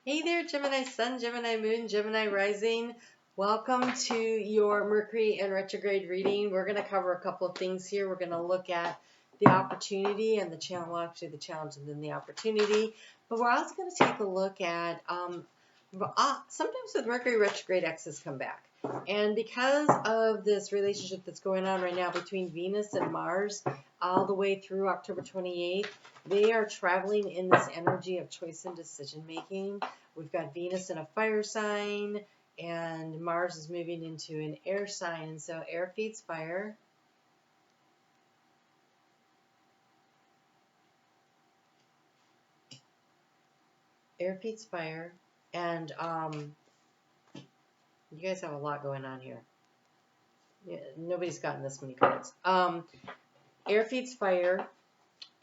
Hey there, Gemini Sun, Gemini Moon, Gemini Rising. Welcome to your Mercury and retrograde reading. We're going to cover a couple of things here. We're going to look at the opportunity and the challenge, well, actually the challenge and then the opportunity. But we're also going to take a look at sometimes with Mercury retrograde exes come back. And because of this relationship that's going on right now between Venus and Mars all the way through October 28th, they are traveling in this energy of choice and decision making. We've got Venus in a fire sign, and Mars is moving into an air sign. And so air feeds fire. Air feeds fire. And you guys have a lot going on here. Yeah, nobody's gotten this many cards. Air feeds fire.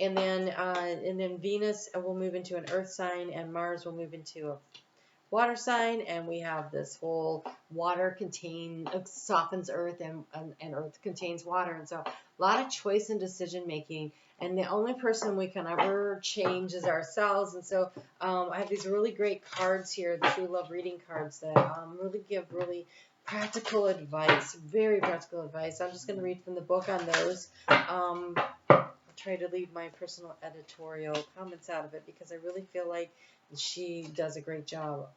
And then Venus will move into an earth sign, and Mars will move into a water sign, and we have this whole water softens earth, and earth contains water. And so a lot of choice and decision making, and the only person we can ever change is ourselves. And so I have these really great cards here, the True Love reading cards, that really give really practical advice, very practical advice. I'm just going to read from the book on those. I'll try to leave my personal editorial comments out of it because I really feel like she does a great job.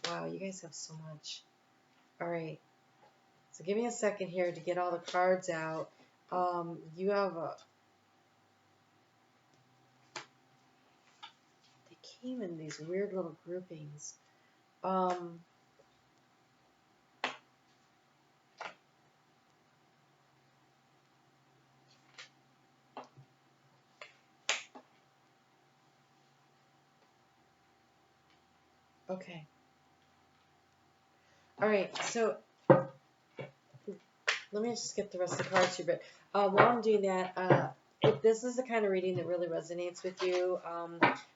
Wow, you guys have so much. All right. So give me a second here to get all the cards out. You have they came in these weird little groupings. Okay. All right. So let me just get the rest of the cards here. But while I'm doing that, if this is the kind of reading that really resonates with you,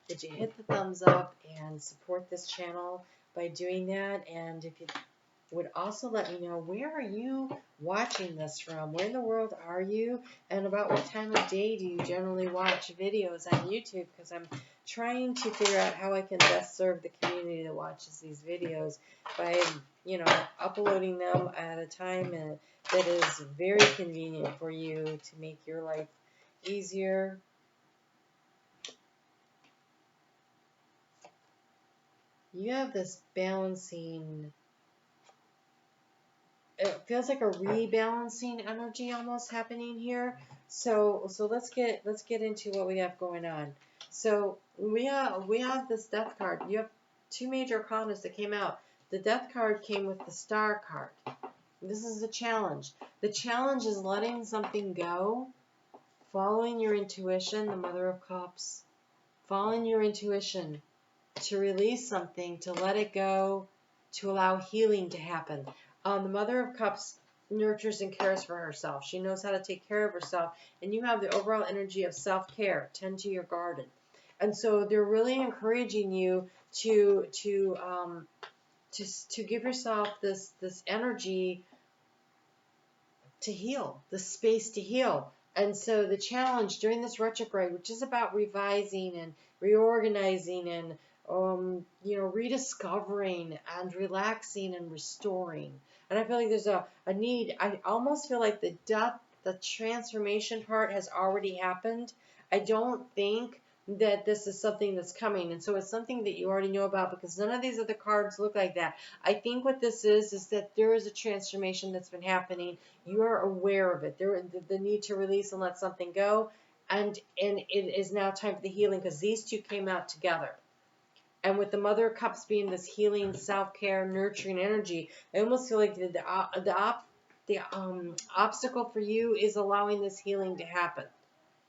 would you hit the thumbs up and support this channel by doing that? And if you would also let me know, where are you watching this from? Where in the world are you? And about what time of day do you generally watch videos on YouTube? Because I'm trying to figure out how I can best serve the community that watches these videos by, uploading them at a time that is very convenient for you to make your life easier. You have this balancing, it feels like a rebalancing energy almost happening here. So let's get into what we have going on. So we have this death card. You have two major arcanas that came out. The death card came with the star card. This is the challenge. The challenge is letting something go, following your intuition, the Mother of Cups, following your intuition to release something, to let it go, to allow healing to happen. The Mother of Cups nurtures and cares for herself. She knows how to take care of herself, and you have the overall energy of self-care. Tend to your garden. And so they're really encouraging you to give yourself this energy to heal, the space to heal. And so the challenge during this retrograde, which is about revising and reorganizing and rediscovering and relaxing and restoring. And I feel like there's a need. I almost feel like the transformation part has already happened. I don't think that this is something that's coming. And so it's something that you already know about because none of these other cards look like that. I think what this is that there is a transformation that's been happening. You are aware of it. The need to release and let something go. And it is now time for the healing because these two came out together. And with the Mother of Cups being this healing, self-care, nurturing energy, I almost feel like the obstacle for you is allowing this healing to happen,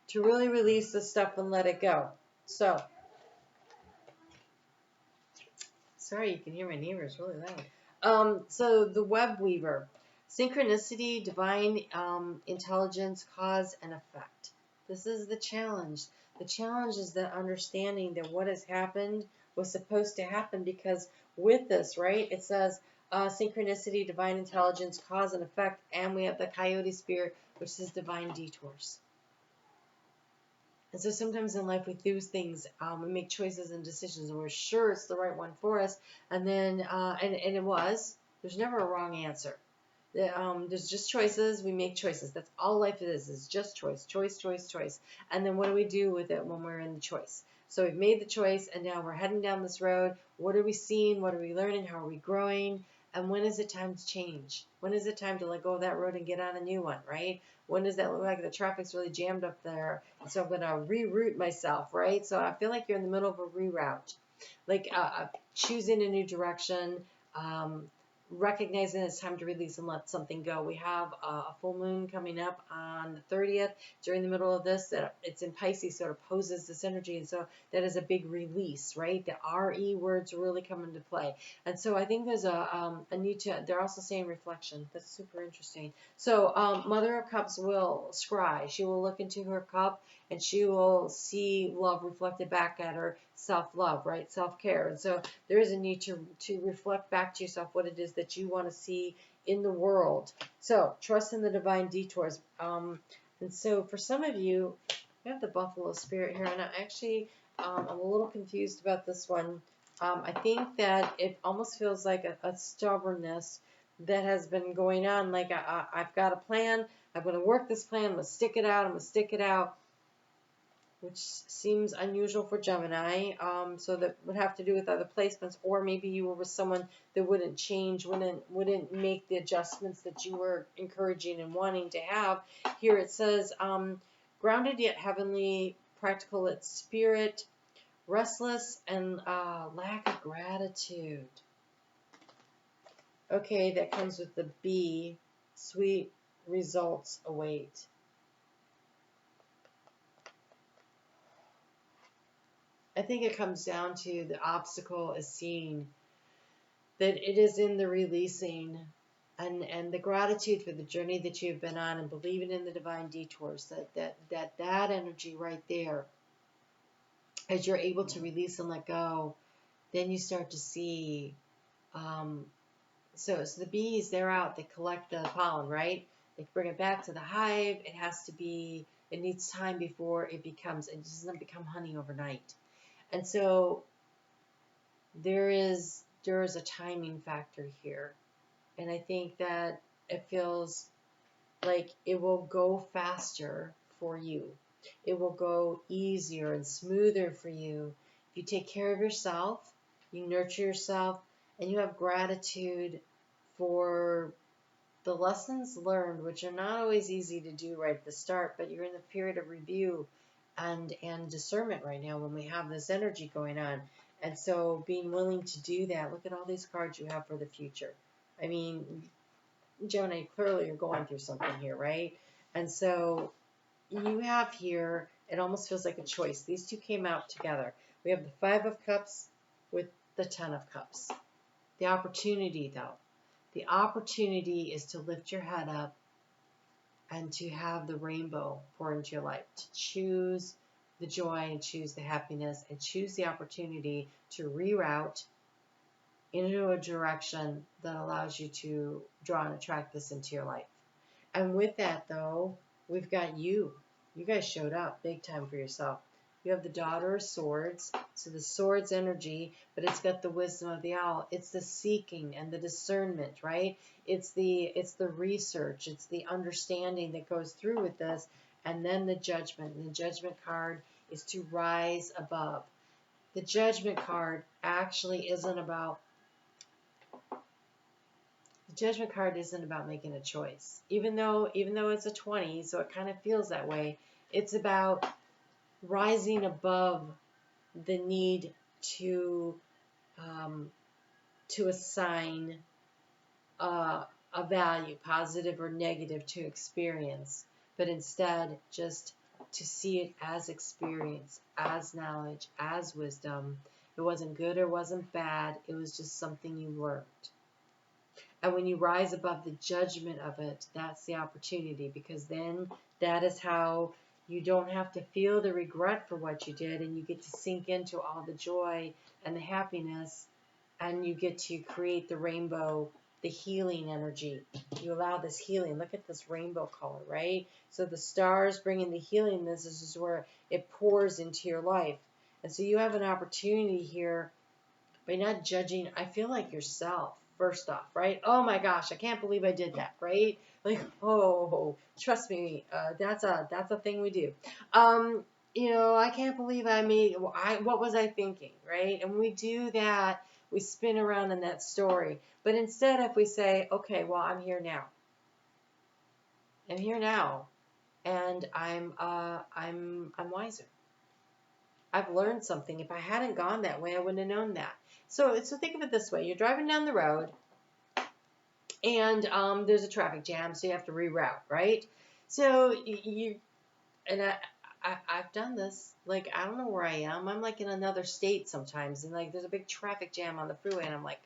to really release the stuff and let it go. So, sorry, you can hear my neighbors really loud. So the web weaver, synchronicity, divine intelligence, cause and effect. This is the challenge. The challenge is the understanding that what has happened was supposed to happen, because with this, right, it says synchronicity, divine intelligence, cause and effect, and we have the coyote spirit, which is divine detours. And so sometimes in life we do things, we make choices and decisions, and we're sure it's the right one for us. And then, and it was. There's never a wrong answer. There's just choices. We make choices. That's all life is just choice, choice, choice, choice. And then what do we do with it when we're in the choice? So we've made the choice, and now we're heading down this road. What are we seeing? What are we learning? How are we growing? And when is it time to change? When is it time to let go of that road and get on a new one, right? When does that look like the traffic's really jammed up there? So I'm going to reroute myself, right? So I feel like you're in the middle of a reroute, like choosing a new direction, um, recognizing it's time to release and let something go. We have a full moon coming up on the 30th during the middle of this. That it's in Pisces, so it opposes this energy, and so that is a big release, right? The RE words really come into play, and so I think there's a need to. They're also saying reflection. That's super interesting. So Mother of Cups will scry. She will look into her cup, and she will see love reflected back at her. Self-love, right? Self-care. And so there is a need to reflect back to yourself what it is that you want to see in the world. So trust in the divine detours. And so for some of you, we have the Buffalo Spirit here, and I'm a little confused about this one. I think that it almost feels like a stubbornness that has been going on. Like I've got a plan. I'm going to work this plan. I'm going to stick it out. I'm going to stick it out, which seems unusual for Gemini. So that would have to do with other placements, or maybe you were with someone that wouldn't change, wouldn't make the adjustments that you were encouraging and wanting to have. Here it says, grounded yet heavenly, practical at spirit, restless and lack of gratitude. Okay, that comes with the B. Sweet results await. I think it comes down to the obstacle is seeing that it is in the releasing and the gratitude for the journey that you've been on, and believing in the divine detours, that energy right there, as you're able to release and let go, then you start to see, so the bees, they're out, they collect the pollen, right? They bring it back to the hive. It needs time before it doesn't become honey overnight. And so there is a timing factor here. And I think that it feels like it will go faster for you. It will go easier and smoother for you if you take care of yourself, you nurture yourself, and you have gratitude for the lessons learned, which are not always easy to do right at the start, but you're in the period of review and discernment right now when we have this energy going on. And so being willing to do that, look at all these cards you have for the future. I mean, Gemini, clearly you're going through something here, right? And so you have here, it almost feels like a choice. These two came out together. We have the Five of Cups with the Ten of Cups. The opportunity, though. The opportunity is to lift your head up and to have the rainbow pour into your life, to choose the joy and choose the happiness and choose the opportunity to reroute into a direction that allows you to draw and attract this into your life. And with that, though, we've got you. You guys showed up big time for yourself. You have the Daughter of Swords, so the Swords energy, but it's got the wisdom of the owl. It's the seeking and the discernment, right? It's the research, it's the understanding that goes through with this, and then the Judgment. And the Judgment card is to rise above. The Judgment card actually isn't about making a choice. Even though it's a 20, so it kind of feels that way. It's about rising above the need to assign a value, positive or negative, to experience, but instead just to see it as experience, as knowledge, as wisdom. It wasn't good or wasn't bad. It was just something you learned. And when you rise above the judgment of it, that's the opportunity, because then that is how you don't have to feel the regret for what you did, and you get to sink into all the joy and the happiness, and you get to create the rainbow the healing energy. You allow this healing. Look at this rainbow color, right? So the stars bringing the healing. This is where it pours into your life. And so you have an opportunity here by not judging, I feel like yourself, first off, right? Oh my gosh, I can't believe I did that, right? Like, oh, trust me, that's a thing we do. I can't believe I made, what was I thinking, right? And when we do that, we spin around in that story. But instead, if we say, okay, well, I'm here now. I'm here now, and I'm wiser. I've learned something. If I hadn't gone that way, I wouldn't have known that. So think of it this way. You're driving down the road, and there's a traffic jam, so you have to reroute, right? So I've done this. Like, I don't know where I am. I'm like in another state sometimes, and like there's a big traffic jam on the freeway, and I'm like,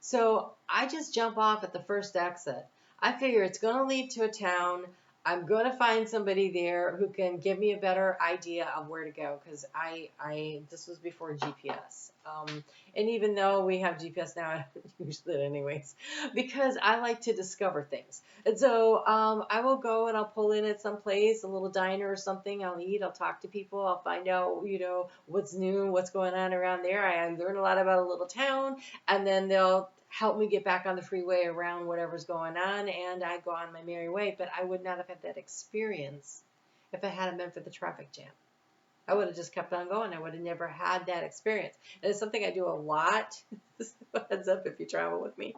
so I just jump off at the first exit. I figure it's going to lead to a town. I'm going to find somebody there who can give me a better idea of where to go, because this was before GPS. And even though we have GPS now, I don't use it anyways, because I like to discover things. And so I will go and I'll pull in at some place, a little diner or something. I'll eat, I'll talk to people, I'll find out, what's new, what's going on around there. I learn a lot about a little town, and then they'll help me get back on the freeway around whatever's going on, and I go on my merry way. But I would not have had that experience if it hadn't been for the traffic jam. I would have just kept on going. I would have never had that experience. And it's something I do a lot. Heads up if you travel with me.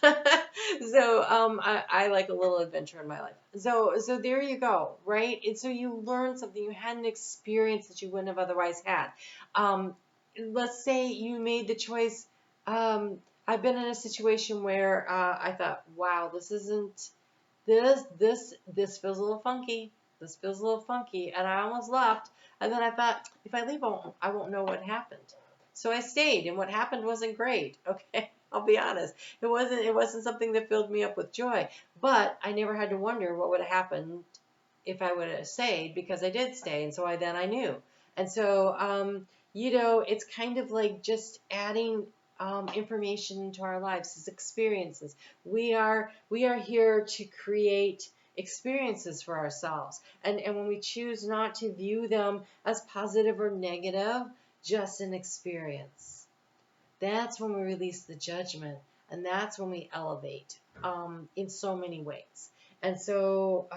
So I like a little adventure in my life. So there you go, right? And so you learn something. You had an experience that you wouldn't have otherwise had. Let's say you made the choice. I've been in a situation where I thought, wow, this feels a little funky. This feels a little funky, and I almost left. And then I thought, if I leave, I won't know what happened. So I stayed, and what happened wasn't great. Okay, I'll be honest. It wasn't something that filled me up with joy. But I never had to wonder what would have happened if I would have stayed, because I did stay, and so I knew. And so it's kind of like just adding information into our lives as experiences. We are here to create experiences for ourselves, and when we choose not to view them as positive or negative, just an experience, that's when we release the judgment, and that's when we elevate in so many ways. And so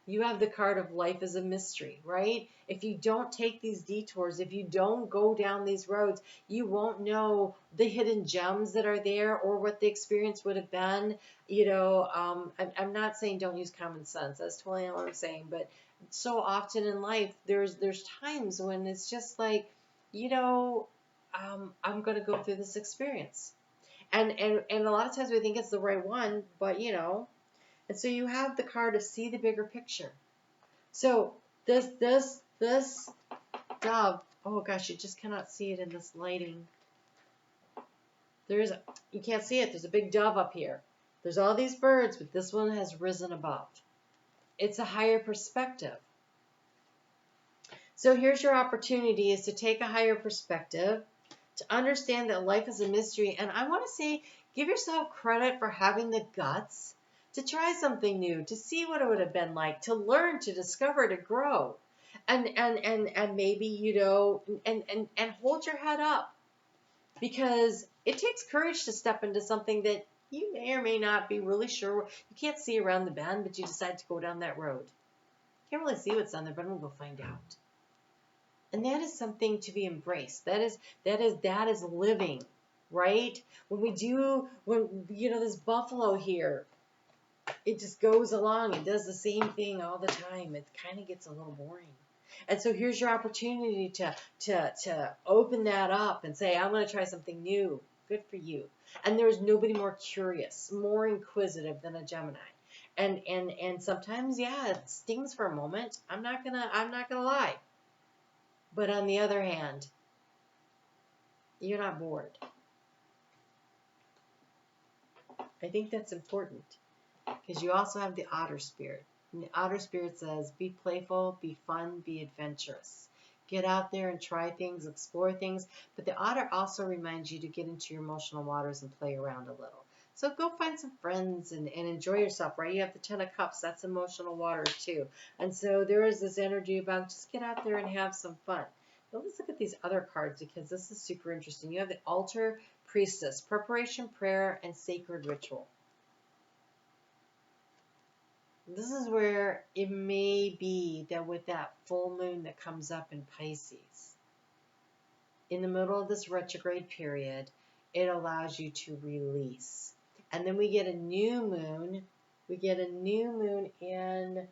you have the card of life as a mystery, right? If you don't take these detours, if you don't go down these roads, you won't know the hidden gems that are there or what the experience would have been. I'm not saying don't use common sense. That's totally not what I'm saying. But so often in life, there's times when it's just like, I'm going to go through this experience. And a lot of times we think it's the right one, but and so you have the card to see the bigger picture. So this dove, oh gosh, you just cannot see it in this lighting. You can't see it. There's a big dove up here. There's all these birds, but this one has risen above. It's a higher perspective. So here's your opportunity, is to take a higher perspective, to understand that life is a mystery. And I want to say, give yourself credit for having the guts to try something new, to see what it would have been like, to learn, to discover, to grow, and maybe and hold your head up, because it takes courage to step into something that you may or may not be really sure. You can't see around the bend, but you decide to go down that road. You can't really see what's on there, but I'm gonna go find out. And that is something to be embraced. That is living, right? When this buffalo here, it just goes along and does the same thing all the time. It kind of gets a little boring. And so here's your opportunity to open that up and say, I'm going to try something new. Good for you. And there's nobody more curious, more inquisitive than a Gemini. And sometimes, yeah, it stings for a moment. I'm not gonna lie. But on the other hand, you're not bored. I think that's important, because you also have the otter spirit. And the otter spirit says, be playful, be fun, be adventurous. Get out there and try things, explore things. But the otter also reminds you to get into your emotional waters and play around a little. So go find some friends and enjoy yourself, right? You have the Ten of Cups. That's emotional water too. And so there is this energy about just get out there and have some fun. But let's look at these other cards because this is super interesting. You have the Altar Priestess, preparation, prayer, and sacred ritual. This is where it may be that with that full moon that comes up in Pisces, in the middle of this retrograde period, it allows you to release. And then we get a new moon. We get a new moon in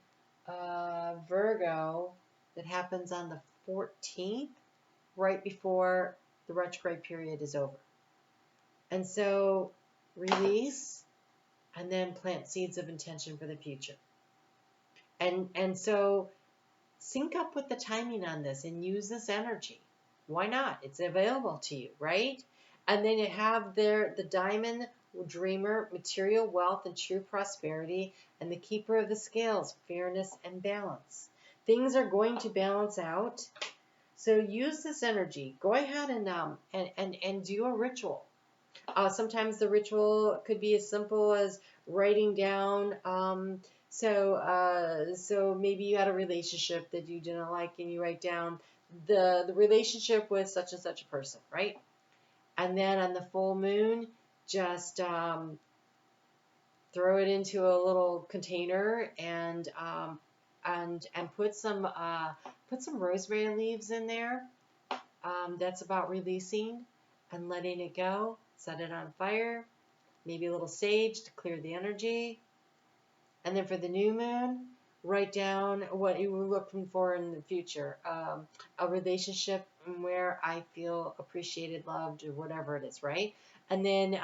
Virgo that happens on the 14th, right before the retrograde period is over. And so release and then plant seeds of intention for the future. And so sync up with the timing on this and use this energy. Why not? It's available to you, right? And then you have there the Diamond Dreamer, material wealth and true prosperity, and the Keeper of the Scales, fairness and balance. Things are going to balance out. So use this energy. Go ahead and do a ritual. Sometimes the ritual could be as simple as writing down. So maybe you had a relationship that you didn't like, and you write down the relationship with such and such a person, right? And then on the full moon, just throw it into a little container and put some rosemary leaves in there. That's about releasing and letting it go. Set it on fire, maybe a little sage to clear the energy. And then for the new moon, write down what you were looking for in the future. A relationship where I feel appreciated, loved, or whatever it is, right? And then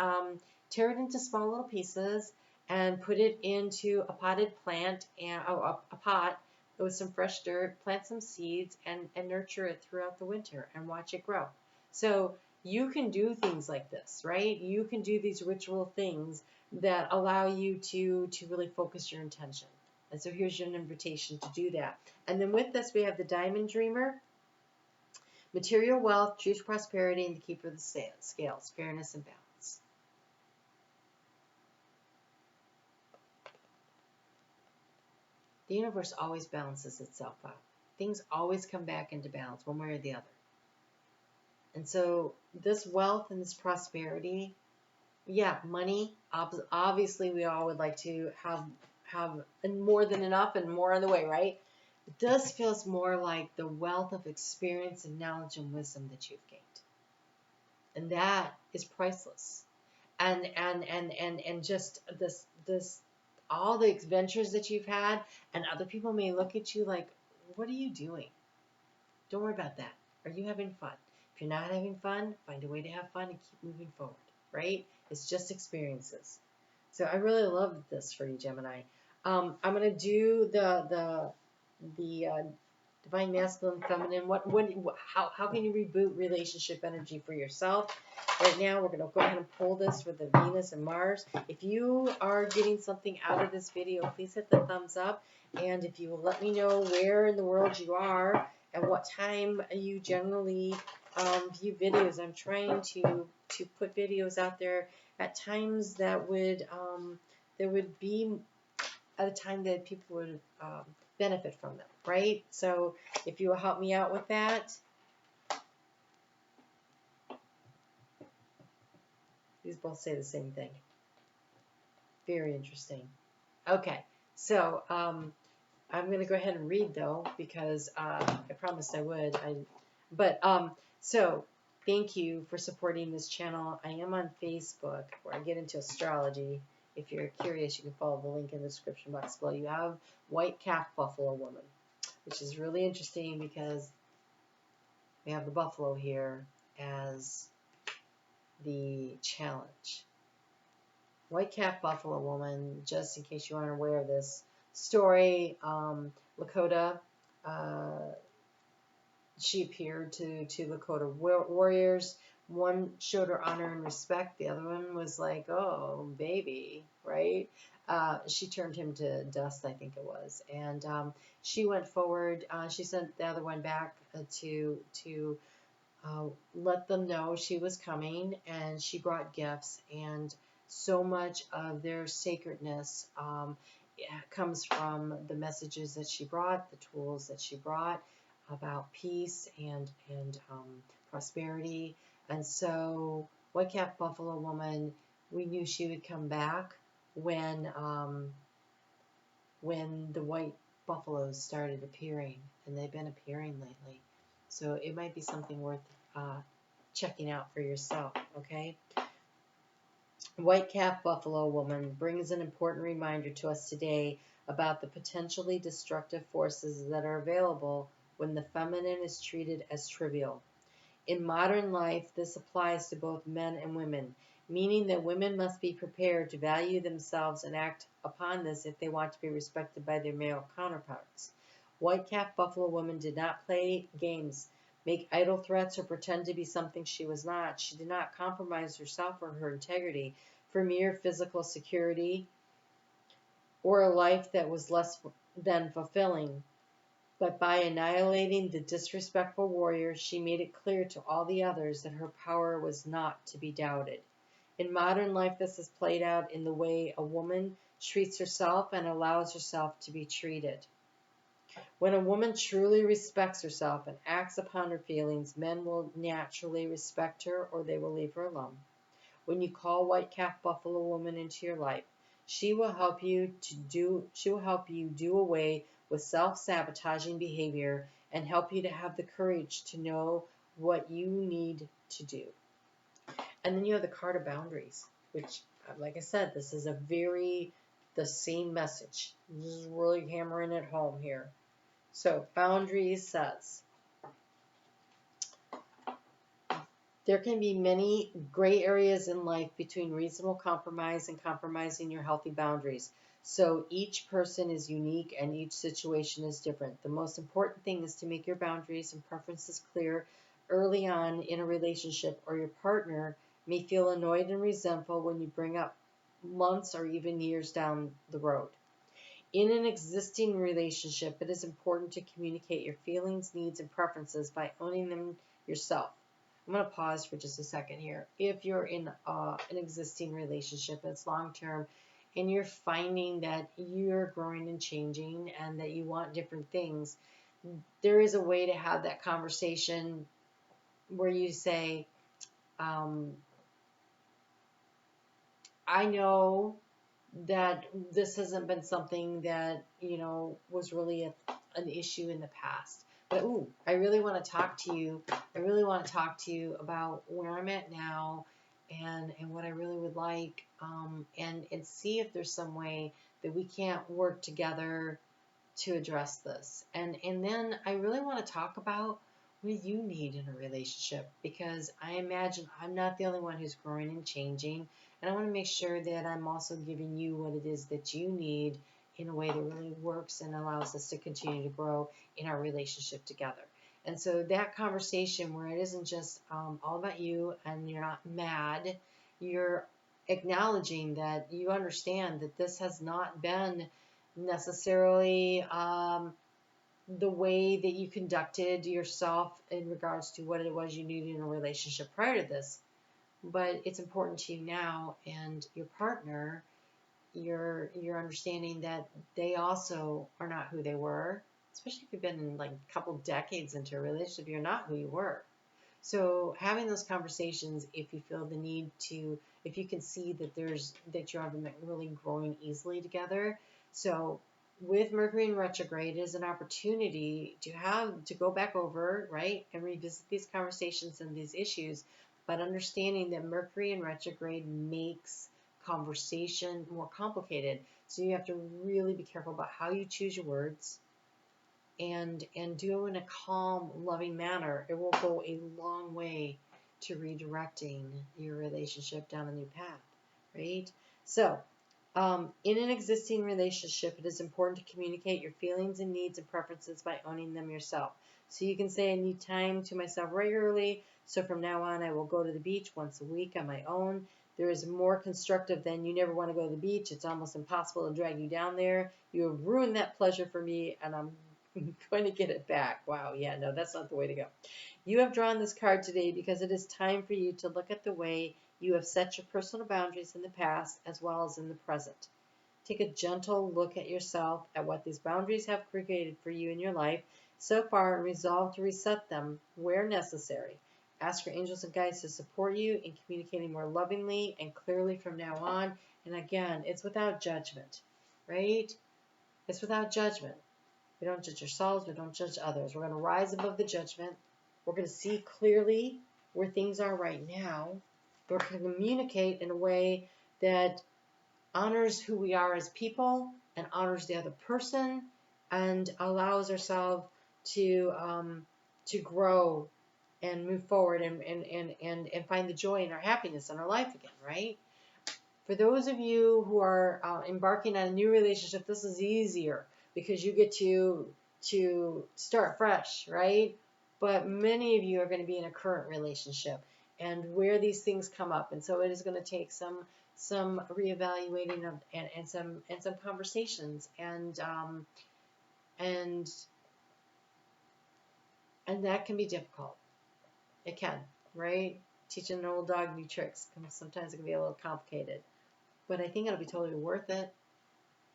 tear it into small little pieces and put it into a potted plant and a pot with some fresh dirt, plant some seeds, and nurture it throughout the winter and watch it grow. So you can do things like this, right? You can do these ritual things that allow you to really focus your intention. And so here's your invitation to do that. And then with this, we have the Diamond Dreamer, material wealth, truth, prosperity, and the Keeper of the Scales, fairness and balance. The universe always balances itself out. Things always come back into balance one way or the other. And so this wealth and this prosperity, yeah, money, obviously we all would like to have more than enough and more on the way, right? This feels more like the wealth of experience and knowledge and wisdom that you've gained. And that is priceless. And just this all the adventures that you've had, and other people may look at you like, what are you doing? Don't worry about that. Are you having fun? If you're not having fun, find a way to have fun and keep moving forward, right? It's just experiences. So I really love this for you, Gemini. I'm going to do the divine masculine, feminine. How can you reboot relationship energy for yourself? Right now, we're going to go ahead and pull this for the Venus and Mars. If you are getting something out of this video, please hit the thumbs up. And if you will let me know where in the world you are and what time you generally view videos. I'm trying to put videos out there at times that would be at a time that people would benefit from them, right? So if you will help me out with that. These both say the same thing. Very interesting. Okay, so I'm going to go ahead and read, though, because I promised I would. So thank you for supporting this channel. I am on Facebook, where I get into astrology. If you're curious, you can follow the link in the description box below. You have White Calf Buffalo Woman, which is really interesting because we have the buffalo here as the challenge. White Calf Buffalo Woman, just in case you aren't aware of this story, Lakota, she appeared to Lakota warriors. One showed her honor and respect. The other one was like, oh, baby, right? She turned him to dust, I think it was. And she went forward. She sent the other one back to let them know she was coming. And she brought gifts. And so much of their sacredness comes from the messages that she brought, the tools that she brought about peace and prosperity. And so White Cap Buffalo Woman, we knew she would come back when the white buffaloes started appearing, and they've been appearing lately. So it might be something worth checking out for yourself, okay? White Cap Buffalo Woman brings an important reminder to us today about the potentially destructive forces that are available when the feminine is treated as trivial. In modern life, this applies to both men and women, meaning that women must be prepared to value themselves and act upon this if they want to be respected by their male counterparts. White Cap Buffalo Woman did not play games, make idle threats, or pretend to be something she was not. She did not compromise herself or her integrity for mere physical security or a life that was less than fulfilling. But by annihilating the disrespectful warrior, she made it clear to all the others that her power was not to be doubted. In modern life, this is played out in the way a woman treats herself and allows herself to be treated. When a woman truly respects herself and acts upon her feelings, men will naturally respect her or they will leave her alone. When you call White Cap Buffalo Woman into your life, she will help you do away with self-sabotaging behavior and help you to have the courage to know what you need to do. And then you have the card of boundaries, which, like I said, this is the same message. This is really hammering it home here. So boundaries says, there can be many gray areas in life between reasonable compromise and compromising your healthy boundaries. So each person is unique and each situation is different. The most important thing is to make your boundaries and preferences clear early on in a relationship, or your partner may feel annoyed and resentful when you bring up months or even years down the road. In an existing relationship, it is important to communicate your feelings, needs, and preferences by owning them yourself. I'm going to pause for just a second here. If you're in an existing relationship that's long-term and you're finding that you're growing and changing and that you want different things, there is a way to have that conversation where you say, I know that this hasn't been something that, was really an issue in the past. But, I really want to talk to you. I really want to talk to you about where I'm at now and what I really would like, and see if there's some way that we can't work together to address this. And then I really want to talk about what you need in a relationship, because I imagine I'm not the only one who's growing and changing, and I want to make sure that I'm also giving you what it is that you need in a way that really works and allows us to continue to grow in our relationship together. And so that conversation where it isn't just all about you and you're not mad, you're acknowledging that you understand that this has not been necessarily the way that you conducted yourself in regards to what it was you needed in a relationship prior to this, but it's important to you now, and your partner, you're understanding that they also are not who they were, especially if you've been in like a couple decades into a relationship, you're not who you were. So having those conversations, if you feel the need to, if you can see that that you're really growing easily together. So with Mercury in retrograde, it is an opportunity to go back over, right, and revisit these conversations and these issues, but understanding that Mercury in retrograde makes conversation more complicated. So you have to really be careful about how you choose your words, and do it in a calm, loving manner. It will go a long way to redirecting your relationship down a new path, right? So, in an existing relationship, it is important to communicate your feelings and needs and preferences by owning them yourself. So you can say, I need time to myself regularly, so from now on I will go to the beach once a week on my own. There is more constructive than, you never want to go to the beach. It's almost impossible to drag you down there. You have ruined that pleasure for me, and I'm going to get it back. Wow, yeah, no, that's not the way to go. You have drawn this card today because it is time for you to look at the way you have set your personal boundaries in the past as well as in the present. Take a gentle look at yourself, at what these boundaries have created for you in your life so far, and resolve to reset them where necessary. Ask your angels and guides to support you in communicating more lovingly and clearly from now on. And again, it's without judgment, right? It's without judgment. We don't judge ourselves. We don't judge others. We're going to rise above the judgment. We're going to see clearly where things are right now. We're going to communicate in a way that honors who we are as people and honors the other person and allows ourselves to grow and move forward and find the joy and our happiness in our life again, right? For those of you who are embarking on a new relationship, this is easier because you get to start fresh, right? But many of you are going to be in a current relationship and where these things come up, and so it is going to take some reevaluating of and some conversations and that can be difficult. It can, right? Teaching an old dog new tricks sometimes it can be a little complicated, but I think it'll be totally worth it.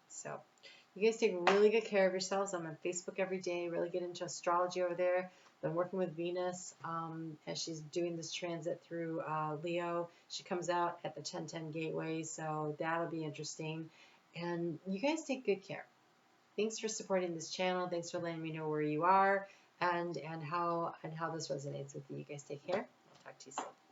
So you guys take really good care of yourselves. I'm on Facebook every day, really get into astrology over there. Been working with Venus as she's doing this transit through Leo. She comes out at the 1010 gateway, so that'll be interesting. And you guys take good care. Thanks for supporting this channel. Thanks for letting me know where you are and how this resonates with you. You guys take care. I'll talk to you soon.